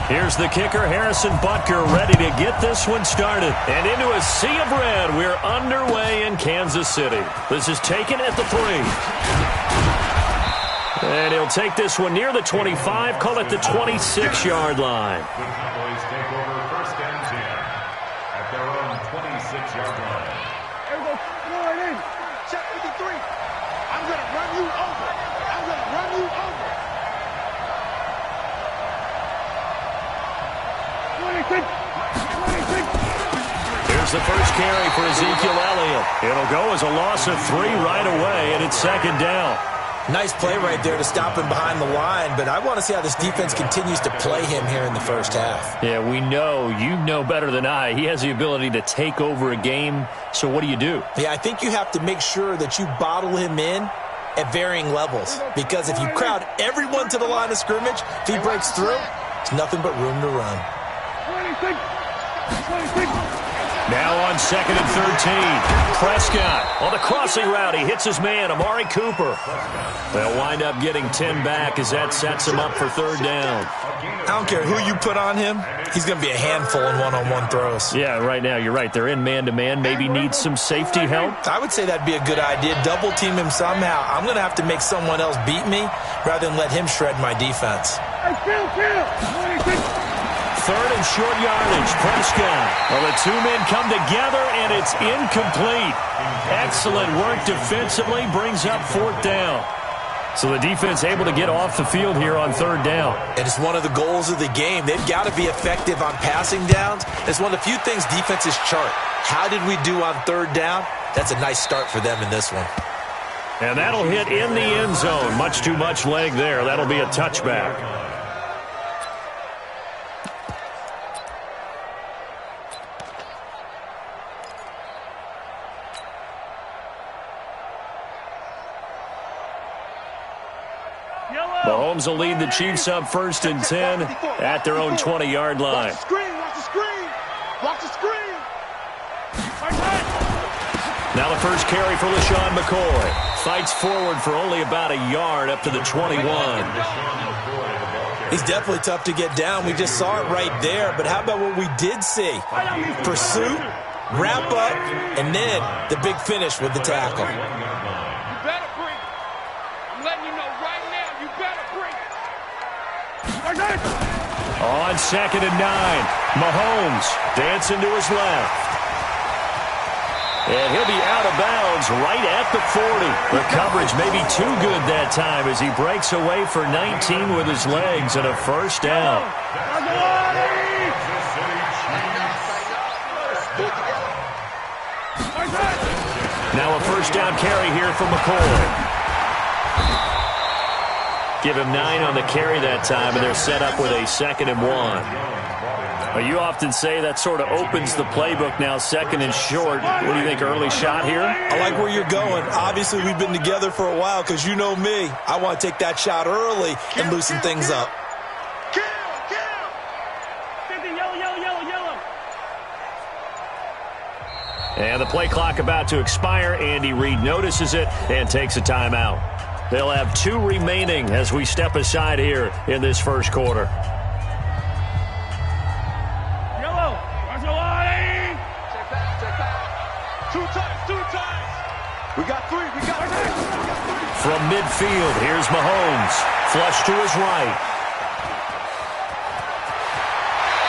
Here's the kicker, Harrison Butker, ready to get this one started. And into a sea of red, we're underway in Kansas City. This is taken at the 3. And he'll take this one near the 25, call it the 26-yard line. The Cowboys take over 1st and 10 at their own 26-yard line. Here we go. Going in. Check 53. I'm going to run you over. I'm going to run you over. 26. 26. Here's the first carry for Ezekiel Elliott. It'll go as a loss of 3 right away, and it's 2nd down. Nice play right there to stop him behind the line, but I want to see how this defense continues to play him here in the first half. Yeah, we know. You know better than I. He has the ability to take over a game, so what do you do? Yeah, I think you have to make sure that you bottle him in at varying levels, because if you crowd everyone to the line of scrimmage, if he breaks through, it's nothing but room to run. 26. 26. Now on 2nd and 13. Prescott on the crossing route. He hits his man, Amari Cooper. They'll wind up getting 10 back as that sets him up for 3rd down. I don't care who you put on him. He's going to be a handful in one-on-one throws. Yeah, right now, you're right. They're in man-to-man. Maybe need some safety help. I would say that'd be a good idea. Double team him somehow. I'm going to have to make someone else beat me rather than let him shred my defense. Hey, kill. 26. 3rd and short yardage. Prescott. Well, the 2 men come together, and it's incomplete. Excellent work defensively. Brings up 4th down. So the defense able to get off the field here on 3rd down. And it's one of the goals of the game. They've got to be effective on passing downs. It's one of the few things defenses chart. How did we do on 3rd down? That's a nice start for them in this one. And that'll hit in the end zone. Much too much leg there. That'll be a touchback. Mahomes will lead the Chiefs up 1st and 10 at their own 20-yard line. Watch the screen. Watch the screen. Watch the screen. Now the first carry for LaShawn McCoy. Fights forward for only about a yard up to the 21. He's definitely tough to get down. We just saw it right there. But how about what we did see? Pursuit, wrap up, and then the big finish with the tackle. On 2nd and 9, Mahomes dancing to his left. And he'll be out of bounds right at the 40. The coverage may be too good that time as he breaks away for 19 with his legs and a 1st down. Now a 1st down carry here for McCoy. Give him 9 on the carry that time, and they're set up with a 2nd and 1. Well, you often say that sort of opens the playbook now, 2nd and short. What do you think, early shot here? I like where you're going. Obviously, we've been together for a while because you know me. I want to take that shot early and loosen things up. And the play clock about to expire. Andy Reid notices it and takes a timeout. They'll have 2 remaining as we step aside here in this first quarter. Yellow. Watch the line. Check back. 2 times. We got 3. From midfield, here's Mahomes. Flush to his right.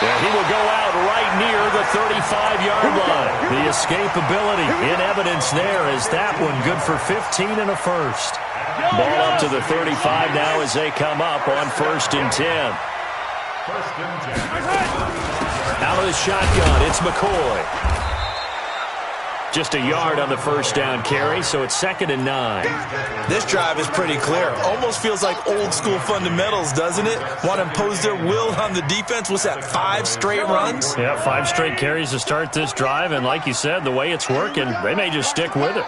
And he will go out right near the 35-yard line. The escapability in evidence there as that one good for 15 and a 1st. Ball up to the 35 now as they come up on 1st and 10. Out of the shotgun, it's McCoy. Just a yard on the 1st down carry, so it's 2nd and 9. This drive is pretty clear. Almost feels like old school fundamentals, doesn't it? Want to impose their will on the defense. What's that, 5 straight runs? Yeah, 5 straight carries to start this drive, and like you said, the way it's working, they may just stick with it.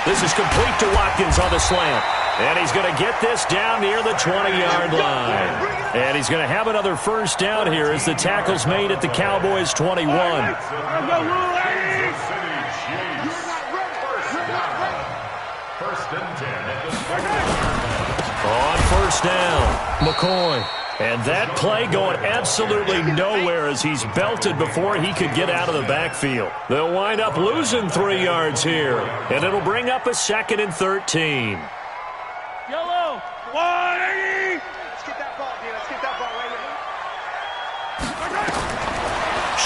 This is complete to Watkins on the slant. And he's going to get this down near the 20-yard line. And he's going to have another 1st down here as the tackle's made at the Cowboys' 21. On 1st down, McCoy And that play going absolutely nowhere as he's belted before he could get out of the backfield. They'll wind up losing 3 yards here, and it'll bring up a 2nd and 13. Yellow, 180. Let's get that ball, dude. Let's get that ball right here.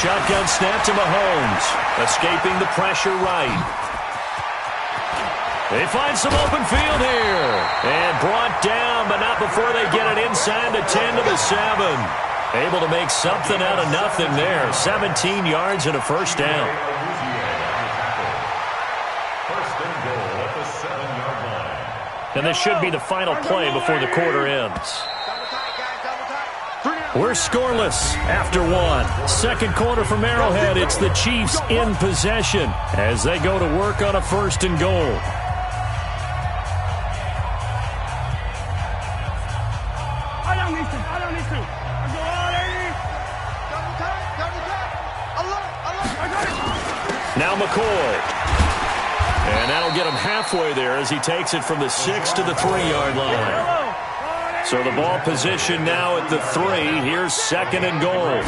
Shotgun snap to Mahomes, escaping the pressure right. They find some open field here. And brought down, but not before they get it inside the 10 to the 7. Able to make something out of nothing there. 17 yards and a first down. First and goal at the 7-yard line. And this should be the final play before the quarter ends. We're scoreless after 1. Second quarter from Arrowhead. It's the Chiefs in possession as they go to work on a 1st and goal. Now McCoy. And that'll get him halfway there as he takes it from the 6 to the 3-yard line. So the ball position now at the 3. Here's 2nd and goal.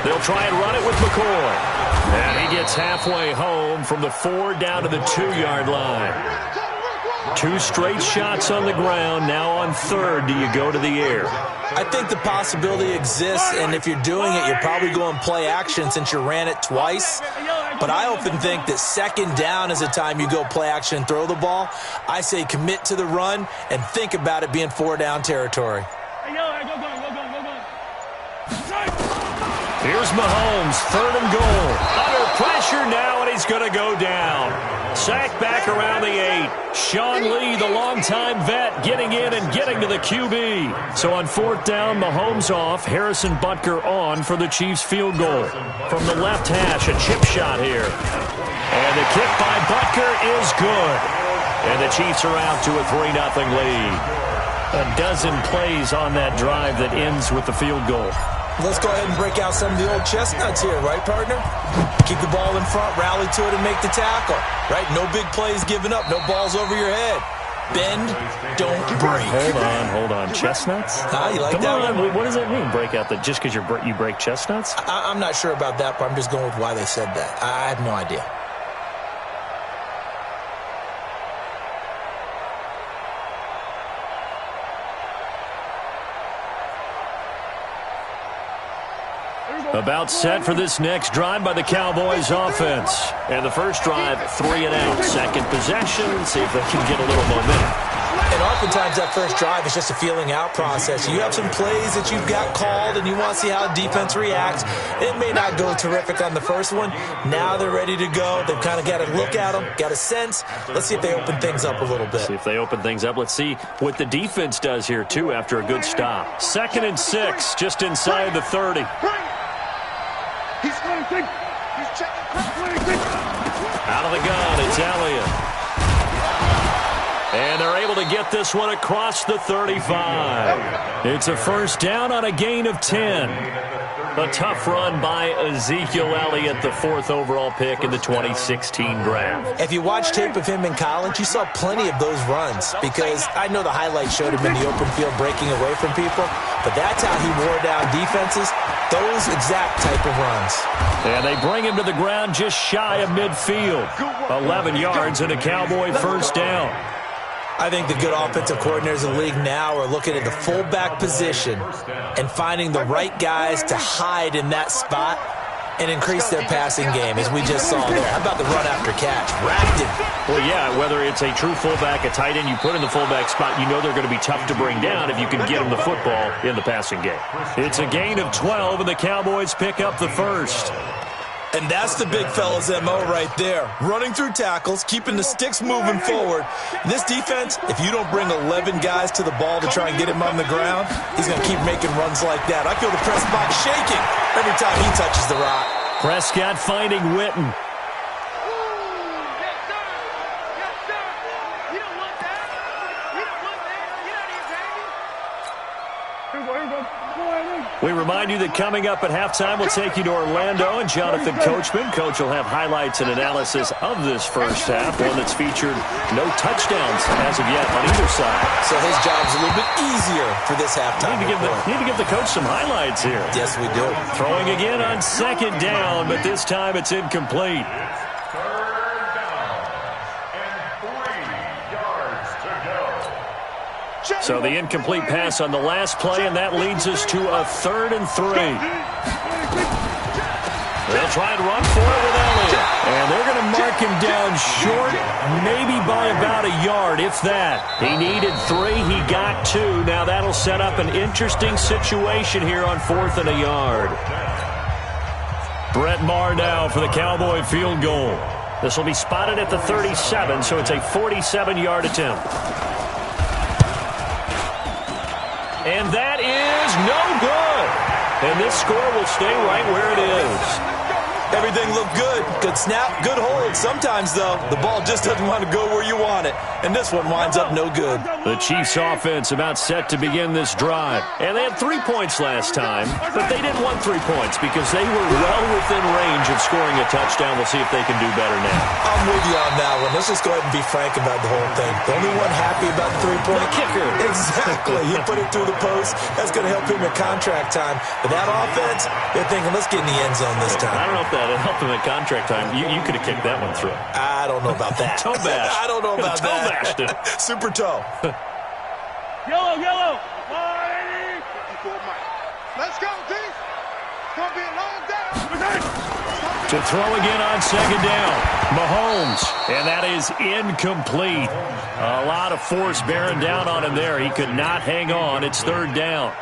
They'll try and run it with McCoy. And he gets halfway home from the 4 down to the 2-yard line. 2 straight shots on the ground. Now on 3rd, do you go to the air? I think the possibility exists, and if you're doing it, you're probably going play action since you ran it twice. But I often think that 2nd down is the time you go play action and throw the ball. I say commit to the run and think about it being 4 down territory. Here's Mahomes, 3rd and goal. Under pressure now, and he's going to go down. Sacked back around the 8. Sean Lee, the longtime vet, getting in and getting to the QB. So on 4th down, Mahomes off. Harrison Butker on for the Chiefs field goal. From the left hash, a chip shot here. And the kick by Butker is good. And the Chiefs are out to a 3-0 lead. A dozen plays on that drive that ends with the field goal. Let's go ahead and break out some of the old chestnuts here, right, partner? Keep the ball in front, rally to it, and make the tackle, right? No big plays given up, no balls over your head. Bend, don't break. Hold on. Chestnuts? You like Come that on, one? what does that mean, break out? Just because you break chestnuts? I'm not sure about that, but I'm just going with why they said that. I have no idea. About set for this next drive by the Cowboys offense. And the first drive, 3 and out. Second possession, see if they can get a little momentum. And oftentimes that first drive is just a feeling out process. You have some plays that you've got called and you want to see how the defense reacts. It may not go terrific on the first one. Now they're ready to go. They've kind of got to look at them, got a sense. Let's see if they open things up a little bit. See if they open things up. Let's see what the defense does here, too, after a good stop. 2nd and 6, just inside the 30. He's checking. Out of the gun, it's Elliott. And they're able to get this one across the 35. It's a 1st down on a gain of 10. A tough run by Ezekiel Elliott, the 4th overall pick in the 2016 draft. If you watch tape of him in college, you saw plenty of those runs because I know the highlights showed him in the open field breaking away from people, but that's how he wore down defenses, those exact type of runs. And they bring him to the ground just shy of midfield. 11 yards and a Cowboy 1st down. I think the good offensive coordinators in the league now are looking at the fullback position and finding the right guys to hide in that spot and increase their passing game, as we just saw there. How about the run after catch? Wrapped him. Well, yeah, whether it's a true fullback, a tight end, you put in the fullback spot, you know they're going to be tough to bring down if you can get them the football in the passing game. It's a gain of 12, and the Cowboys pick up the 1st. And that's the big fella's MO right there. Running through tackles, keeping the sticks moving forward. This defense, if you don't bring 11 guys to the ball to try and get him on the ground, he's going to keep making runs like that. I feel the press box shaking every time he touches the rock. Prescott finding Witten. We remind you that coming up at halftime, we'll take you to Orlando and Jonathan Coachman. Coach will have highlights and analysis of this first half, one that's featured no touchdowns as of yet on either side. So his job's a little bit easier for this halftime. Need to give the coach some highlights here. Yes, we do. Throwing again on second down, but this time it's incomplete. So the incomplete pass on the last play, and that leads us to a 3rd and 3. They'll try and run for it with Elliott. And they're going to mark him down short, maybe by about a yard, if that. He needed 3. He got 2. Now that'll set up an interesting situation here on 4th and a yard. Brett Maher now for the Cowboy field goal. This will be spotted at the 37, so it's a 47-yard attempt. And that is no good. And this score will stay right where it is. Everything looked good. Good snap, good hold. Sometimes, though, the ball just doesn't want to go where you want it. And this one winds up no good. The Chiefs offense about set to begin this drive. And they had 3 points last time, but they didn't want 3 points because they were well within range of scoring a touchdown. We'll see if they can do better now. I'm with you on that one. Let's just go ahead and be frank about the whole thing. The only one happy about the 3-point kicker. Exactly. He put it through the post. That's going to help him in contract time. But that offense, they're thinking, let's get in the end zone this time. I don't know if that helped him at contract time. You could have kicked that one through. I don't know about that. Toe bash. I don't know about that. Toe bashed it. Super toe. Yellow. 180. 54 Mike. Let's go, D. It's going to be a long day. To throw again on second down. Mahomes. And that is incomplete. A lot of force bearing down on him there. He could not hang on. It's 3rd down.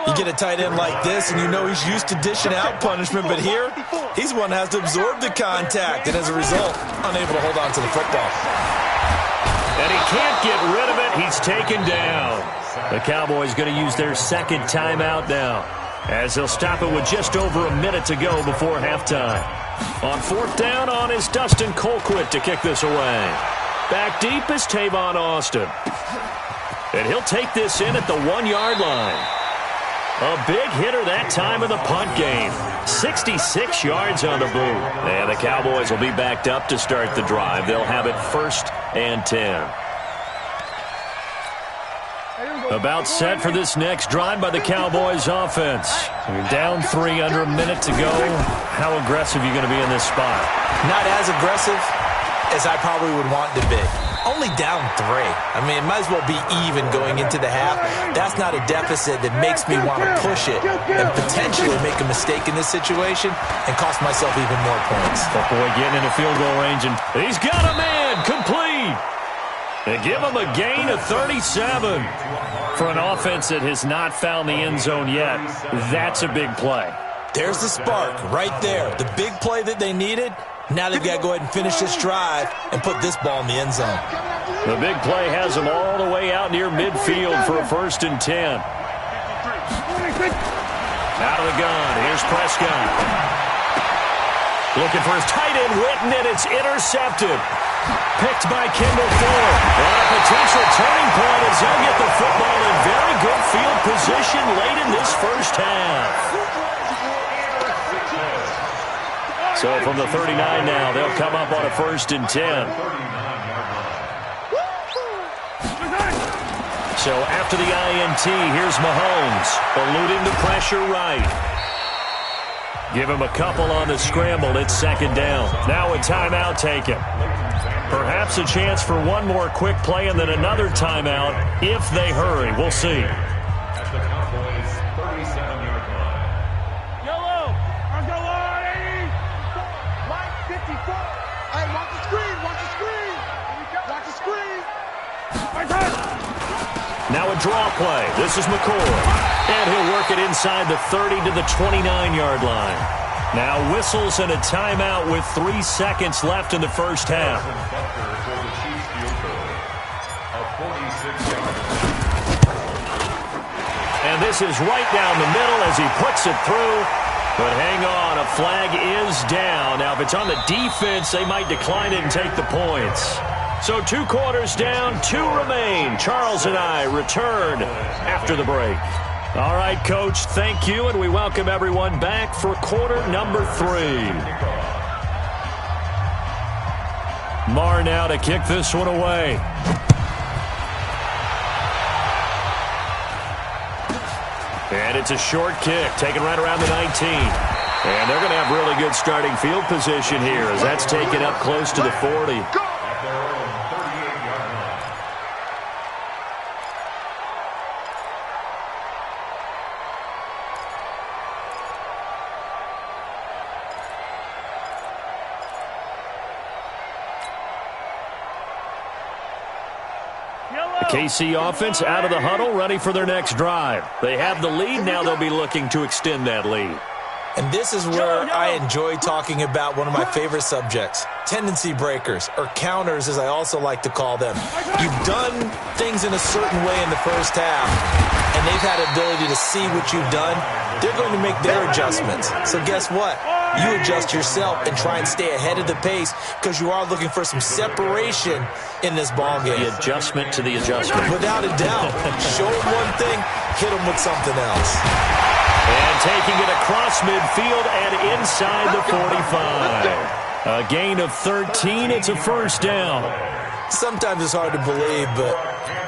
You get a tight end like this, and you know he's used to dishing out punishment, but here, he's the one that has to absorb the contact, and as a result, unable to hold on to the football. And he can't get rid of it. He's taken down. The Cowboys going to use their second timeout now, as they'll stop it with just over a minute to go before halftime. On 4th down is Dustin Colquitt to kick this away. Back deep is Tavon Austin. And he'll take this in at the 1-yard line. A big hitter that time of the punt game. 66 yards on the boot. And the Cowboys will be backed up to start the drive. They'll have it 1st and 10. About set for this next drive by the Cowboys offense. You're down 3, under a minute to go. How aggressive are you going to be in this spot? Not as aggressive as I probably would want to be. Only down 3. I mean, it might as well be even going into the half. That's not a deficit that makes me want to push it and potentially make a mistake in this situation and cost myself even more points. That boy getting into field goal range, and he's got a man complete. They give him a gain of 37. For an offense that has not found the end zone yet, that's a big play. There's the spark right there. The big play that they needed. Now they've got to go ahead and finish this drive and put this ball in the end zone. The big play has them all the way out near midfield for a 1st and 10. Out of the gun. Here's Prescott. Looking for his tight end, Witten, and it's intercepted. Picked by Kendall Ford. And a potential turning point as they'll get the football in very good field position late in this first half. So from the 39 now, they'll come up on a 1st and 10. So after the INT, here's Mahomes, eluding the pressure right. Give him a couple on the scramble. It's 2nd down. Now a timeout taken. Perhaps a chance for one more quick play and then another timeout if they hurry. We'll see. At the Cowboys' 37-yard line. Yellow. Let's go, 180. Mike, 54. Hey, watch the screen. Watch the screen. Watch the screen. Now a draw play. This is McCoy. And he'll work it inside the 30 to the 29-yard line. Now whistles and a timeout with 3 seconds left in the first half. And this is right down the middle as he puts it through. But hang on, a flag is down. Now if it's on the defense, they might decline it and take the points. So 2 quarters down, 2 remain. Charles and I return after the break. All right, Coach, thank you, and we welcome everyone back for quarter number 3. Marr now to kick this one away. And it's a short kick, taken right around the 19. And they're going to have really good starting field position here as that's taken up close to the 40. KC offense out of the huddle, ready for their next drive. They have the lead. Now they'll be looking to extend that lead. And this is where I enjoy talking about one of my favorite subjects, tendency breakers, or counters as I also like to call them. You've done things in a certain way in the first half, and they've had ability to see what you've done. They're going to make their adjustments. So guess what? You adjust yourself and try and stay ahead of the pace because you are looking for some separation in this ball game. The adjustment to the adjustment. Without a doubt. Show them one thing, hit them with something else. And taking it across midfield and inside the 45. A gain of 13. It's a first down. Sometimes it's hard to believe, but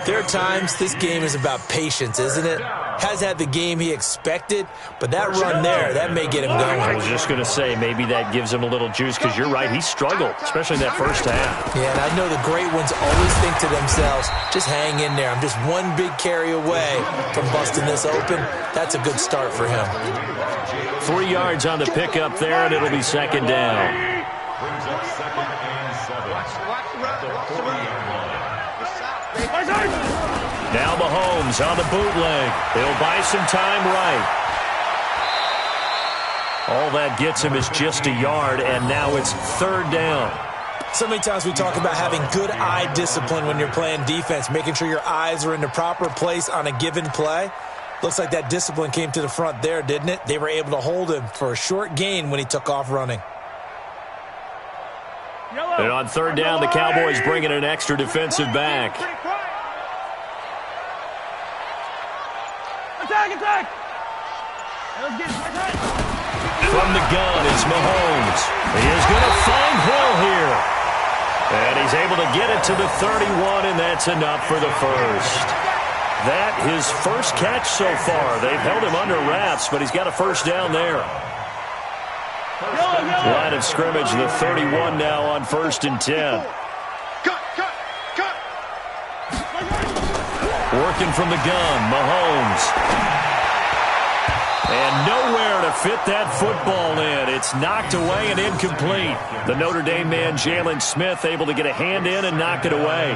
there are times this game is about patience, isn't it? Has had the game he expected, but that run there, that may get him going. I was just going to say, maybe that gives him a little juice because you're right, he struggled, especially in that first half. Yeah, and I know the great ones always think to themselves, just hang in there. I'm just one big carry away from busting this open. That's a good start for him. 3 yards on the pickup there, and it'll be second down. Brings up 2nd and 7. The 40-yard line. Now Mahomes on the bootleg. He'll buy some time right. All that gets him is just a yard, and now it's third down. So many times we talk about having good eye discipline when you're playing defense, making sure your eyes are in the proper place on a given play. Looks like that discipline came to the front there, didn't it? They were able to hold him for a short gain when he took off running. And on third down, the Cowboys bring in an extra defensive back. Attack! From the gun is Mahomes. He is going to find Hill here. And he's able to get it to the 31, and that's enough for the first. That his first catch so far. They've held him under wraps, but he's got a first down there. Line of scrimmage, the 31 now on 1st and 10. Working from the gun, Mahomes. And nowhere to fit that football in. It's knocked away and incomplete. The Notre Dame man, Jalen Smith, able to get a hand in and knock it away.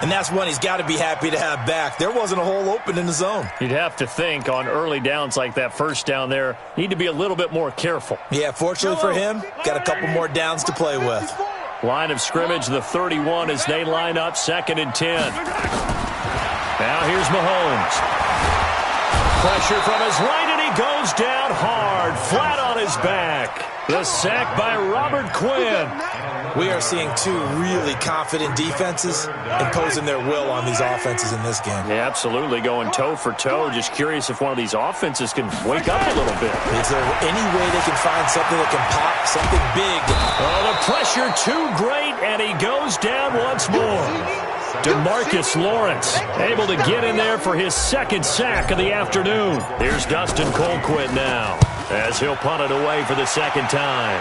And that's one he's got to be happy to have back. There wasn't a hole open in the zone. You'd have to think on early downs like that first down there, need to be a little bit more careful. Yeah, fortunately for him, got a couple more downs to play with. Line of scrimmage, the 31 as they line up 2nd and 10. Now here's Mahomes. Pressure from his right, and he goes down hard, flat on his back. The sack by Robert Quinn. We are seeing two really confident defenses imposing their will on these offenses in this game. Yeah, absolutely, going toe for toe. Just curious if one of these offenses can wake up a little bit. Is there any way they can find something that can pop, something big? Oh, the pressure too great, and he goes down once more. DeMarcus Lawrence able to get in there for his 2nd sack of the afternoon. Here's Dustin Colquitt now as he'll punt it away for the 2nd time.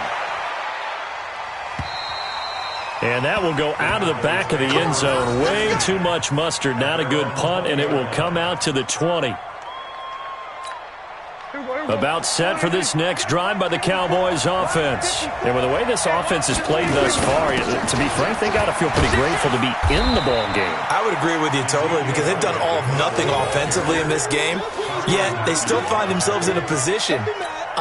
And that will go out of the back of the end zone. Way too much mustard. Not a good punt, and it will come out to the 20. About set for this next drive by the Cowboys offense. And with the way this offense has played thus far, to be frank, they got to feel pretty grateful to be in the ball game. I would agree with you totally because they've done all of nothing offensively in this game, yet they still find themselves in a position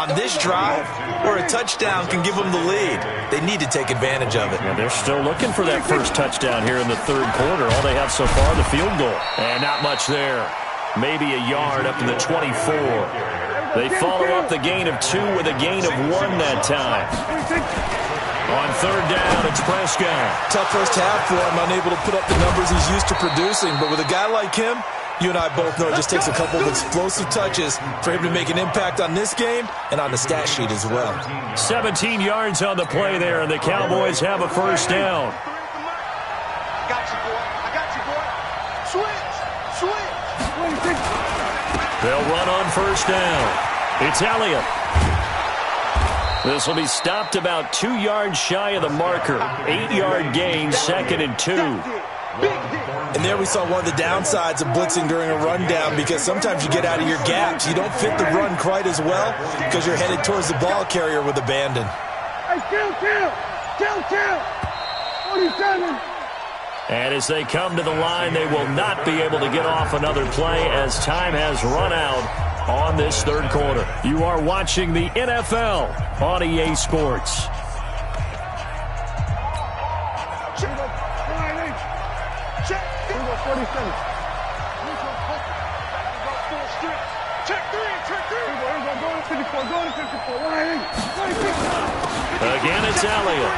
on this drive where a touchdown can give them the lead. They need to take advantage of it. And they're still looking for that first touchdown here in the 3rd quarter. All they have so far, the field goal. And not much there. Maybe a yard up to the 24. They follow up the gain of 2 with a gain of 1 that time. On third down, it's Prescott. Tough first half for him, unable to put up the numbers he's used to producing. But with a guy like him, you and I both know it just takes a couple of explosive touches for him to make an impact on this game and on the stat sheet as well. 17 yards on the play there, and the Cowboys have a first down. I got you, boy. I got you, boy. Switch. They'll run on first down. It's Elliott. This will be stopped about 2 yards shy of the marker. 8-yard gain, 2nd and 2. And there we saw one of the downsides of blitzing during a rundown, because sometimes you get out of your gaps. You don't fit the run quite as well because you're headed towards the ball carrier with abandon. Hey, kill. 47. And as they come to the line, they will not be able to get off another play as time has run out on this third quarter. You are watching the NFL on EA Sports. Check. 47. Check 3. Go to 54. Again, it's Elliott.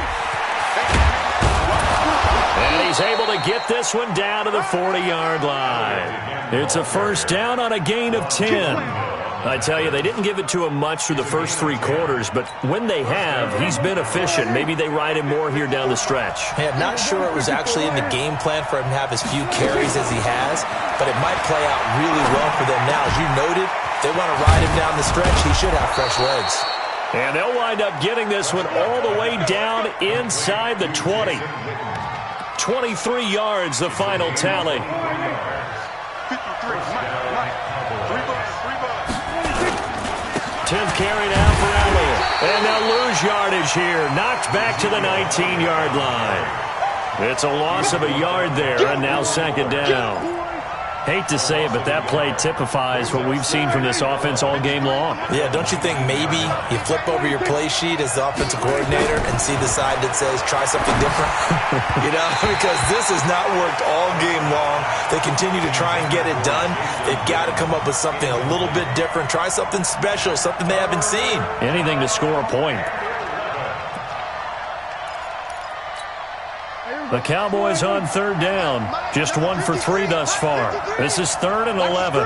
And he's able to get this one down to the 40-yard line. It's a first down on a gain of 10. I tell you, they didn't give it to him much through the first 3 quarters, but when they have, he's been efficient. Maybe they ride him more here down the stretch. Hey, I'm not sure it was actually in the game plan for him to have as few carries as he has, but it might play out really well for them now. As you noted, they want to ride him down the stretch. He should have fresh legs. And they'll wind up getting this one all the way down inside the 20. 23 yards, the final tally. 10th carry now for Elliott. And they'll lose yardage here. Knocked back to the 19-yard line. It's a loss of a yard there, and now 2nd down. Hate to say it, but that play typifies what we've seen from this offense all game long. Yeah, don't you think maybe you flip over your play sheet as the offensive coordinator and see the side that says try something different? Because this has not worked all game long. They continue to try and get it done. They've got to come up with something a little bit different. Try something special, something they haven't seen. Anything to score a point. The Cowboys on third down. Just 1 for 3 thus far. This is 3rd and 11.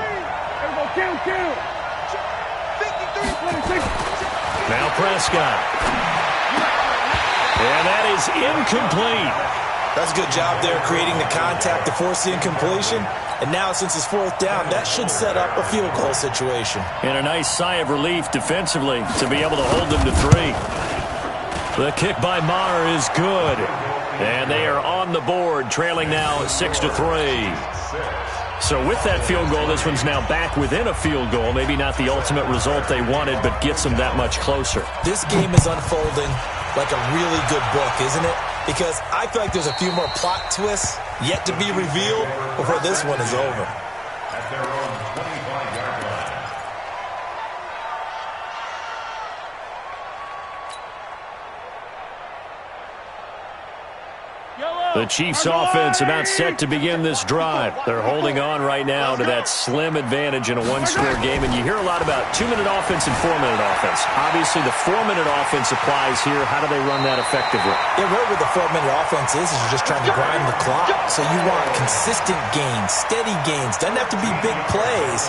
Now Prescott. And that is incomplete. That's a good job there creating the contact to force the incompletion. And now, since it's 4th down, that should set up a field goal situation. And a nice sigh of relief defensively to be able to hold them to 3. The kick by Maher is good. And they are on the board, trailing now 6-3. So with that field goal, this one's now back within a field goal. Maybe not the ultimate result they wanted, but gets them that much closer. This game is unfolding like a really good book, isn't it? Because I feel like there's a few more plot twists yet to be revealed before this one is over. At their own 25-yard line. The Chiefs offense about set to begin this drive. They're holding on right now to that slim advantage in a one-score game. And you hear a lot about 2-minute offense and 4-minute offense. Obviously, the 4-minute offense applies here. How do they run that effectively? Yeah, really what the 4-minute offense is you're just trying to grind the clock. So you want consistent gains, steady gains. Doesn't have to be big plays,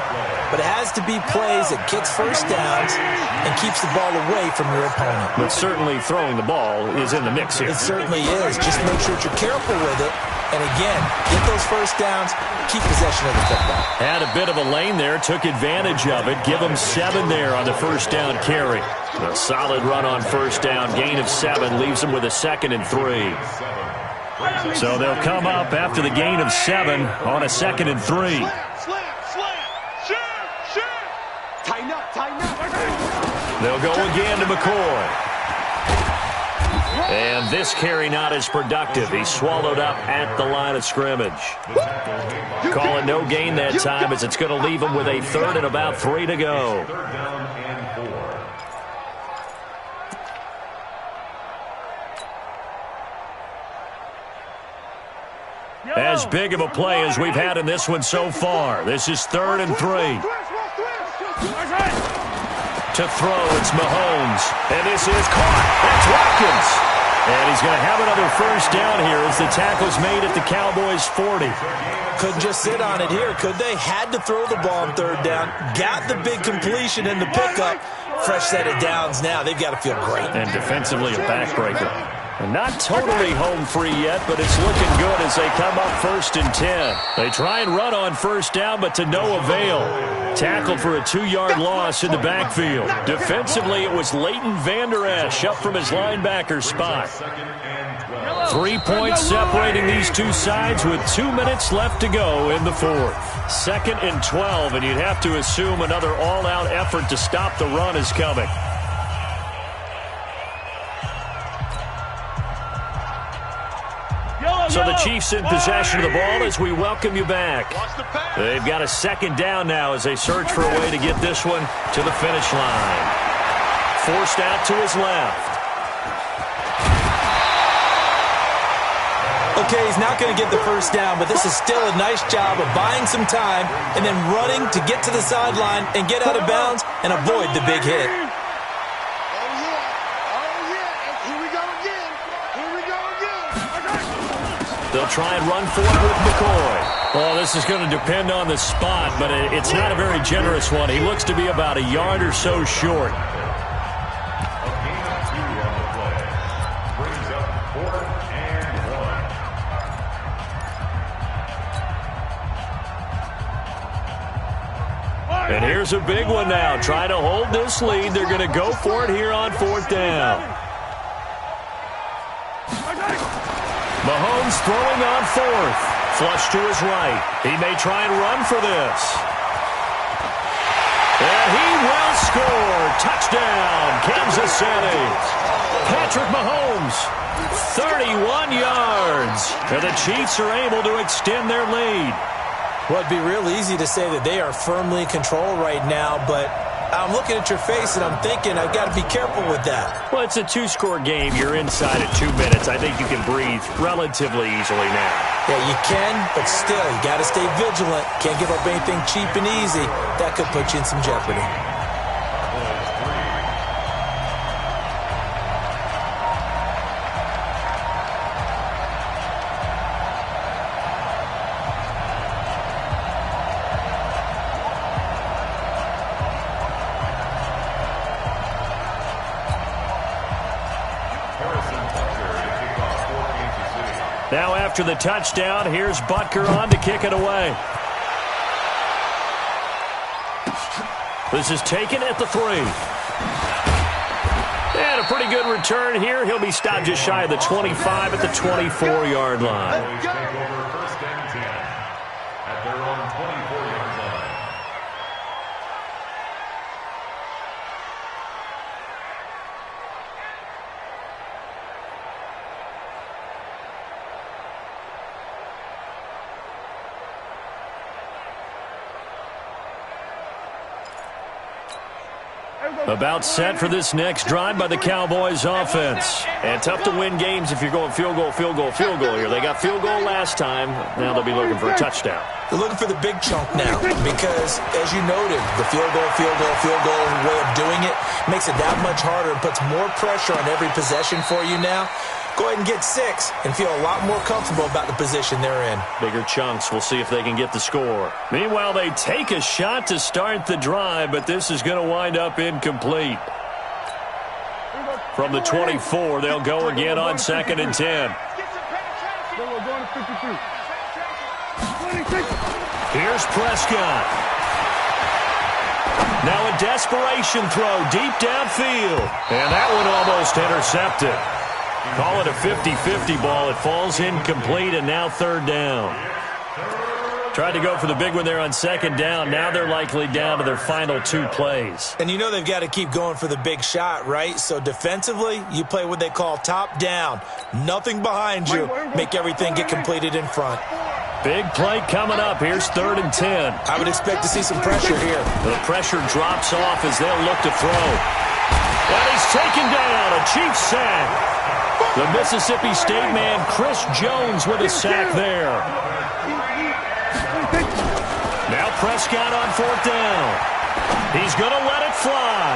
but it has to be plays that gets first downs and keeps the ball away from your opponent. But certainly throwing the ball is in the mix here. It certainly is. Just make sure that you're careful with it. And again, get those first downs, keep possession of the football. Had a bit of a lane there, took advantage of it. Give them 7 there on the first down carry. A solid run on first down, gain of 7, leaves them with a 2nd and 3. So they'll come up after the gain of 7 on a 2nd and 3. Tighten up. They'll go again to McCoy. And this carry not as productive. He's swallowed up at the line of scrimmage. Call it no gain that time as it's going to leave him with a 3rd and about 3 to go. Third down and 4. As big of a play as we've had in this one so far. This is 3rd and 3. To throw, it's Mahomes. And this is caught. That's Watkins. And he's going to have another first down here as the tackle's made at the Cowboys' 40. Couldn't just sit on it here, could they? Had to throw the ball on third down. Got the big completion in the pickup. Fresh set of downs now. They've got to feel great. And defensively a backbreaker. And not totally home free yet, but it's looking good as they come up 1st and 10. They try and run on first down, but to no avail. Tackled for a 2-yard loss in the backfield. Defensively, it was Leighton Vander Esch up from his linebacker spot. 3 points separating these two sides with 2 minutes left to go in the fourth. 2nd and 12, and you'd have to assume another all-out effort to stop the run is coming. So the Chiefs in possession of the ball as we welcome you back. They've got a 2nd down now as they search for a way to get this one to the finish line. Forced out to his left. Okay, he's not going to get the first down, but this is still a nice job of buying some time and then running to get to the sideline and get out of bounds and avoid the big hit. They'll try and run for it with McCoy. Oh, this is going to depend on the spot, but it's not a very generous one. He looks to be about a yard or so short. And here's a big one now. Trying to hold this lead. They're going to go for it here on 4th down. Mahomes throwing on 4th. Flush to his right. He may try and run for this. And he will score. Touchdown, Kansas City. Patrick Mahomes, 31 yards. And the Chiefs are able to extend their lead. Well, it'd be real easy to say that they are firmly in control right now, but I'm looking at your face and I'm thinking I've got to be careful with that. Well, it's a 2-score game. You're inside at 2 minutes. I think you can breathe relatively easily now. Yeah, you can, but still, you got to stay vigilant. Can't give up anything cheap and easy. That could put you in some jeopardy. Now after the touchdown, here's Butker on to kick it away. This is taken at the 3. And a pretty good return here. He'll be stopped just shy of the 25 at the 24-yard line. Take over 1st and 10 at their own 24-yard line. About set for this next drive by the Cowboys offense. And tough to win games if you're going field goal, field goal, field goal here. They got field goal last time. Now they'll be looking for a touchdown. They're looking for the big chunk now because, as you noted, the field goal way of doing it makes it that much harder and puts more pressure on every possession for you now. Go ahead and get 6 and feel a lot more comfortable about the position they're in. Bigger chunks. We'll see if they can get the score. Meanwhile, they take a shot to start the drive, but this is going to wind up incomplete. From the 24, they'll go again on 2nd and 10. Here's Prescott. Now a desperation throw deep downfield. And that one almost intercepted. Call it a 50-50 ball. It falls incomplete, and now 3rd down. Tried to go for the big one there on 2nd down. Now they're likely down to their final 2 plays. And you know they've got to keep going for the big shot, right? So defensively, you play what they call top down. Nothing behind you. Make everything get completed in front. Big play coming up. Here's 3rd and 10. I would expect to see some pressure here. The pressure drops off as they'll look to throw. And he's taken down. A Chiefs sack. The Mississippi State man, Chris Jones, with a sack there. Now Prescott on 4th down. He's going to let it fly.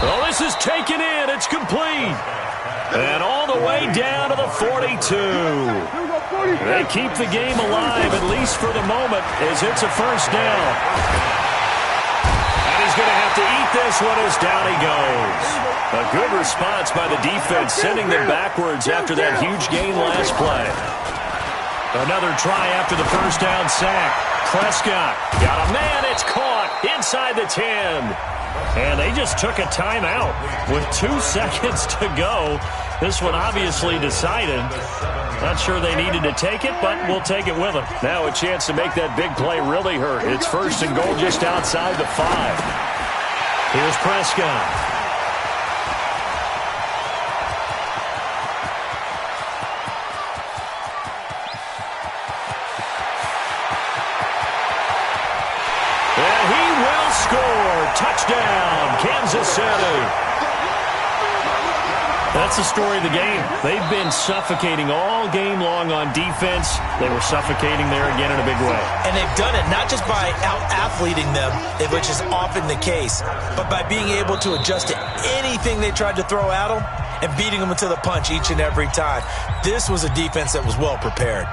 Oh, this is taken in. It's complete. And all the way down to the 42. They keep the game alive, at least for the moment, as it's a first down. And he's going to have to eat this one as down he goes. A good response by the defense, sending them backwards after that huge gain last play. Another try after the first down sack. Prescott got a man. It's caught inside the 10. And they just took a timeout with 2 seconds to go. This one obviously decided. Not sure they needed to take it, but we'll take it with them. Now a chance to make that big play really hurt. It's first and goal just outside the 5. Here's Prescott. Touchdown, Kansas City. That's the story of the game. They've been suffocating all game long on defense. They were suffocating there again in a big way. And they've done it not just by out-athleting them, which is often the case, but by being able to adjust to anything they tried to throw at them and beating them to the punch each and every time. This was a defense that was well prepared.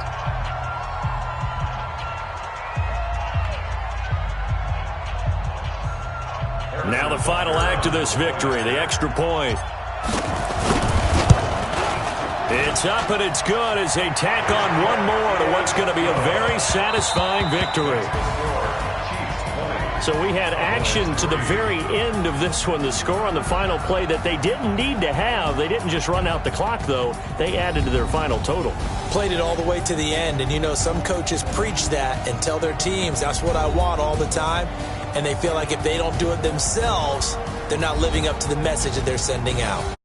Now the final act of this victory, the extra point. It's up and it's good as they tack on one more to what's going to be a very satisfying victory. So we had action to the very end of this one. The score on the final play that they didn't need to have. They didn't just run out the clock, though. They added to their final total. Played it all the way to the end. And, you know, some coaches preach that and tell their teams, that's what I want all the time. And they feel like if they don't do it themselves, they're not living up to the message that they're sending out.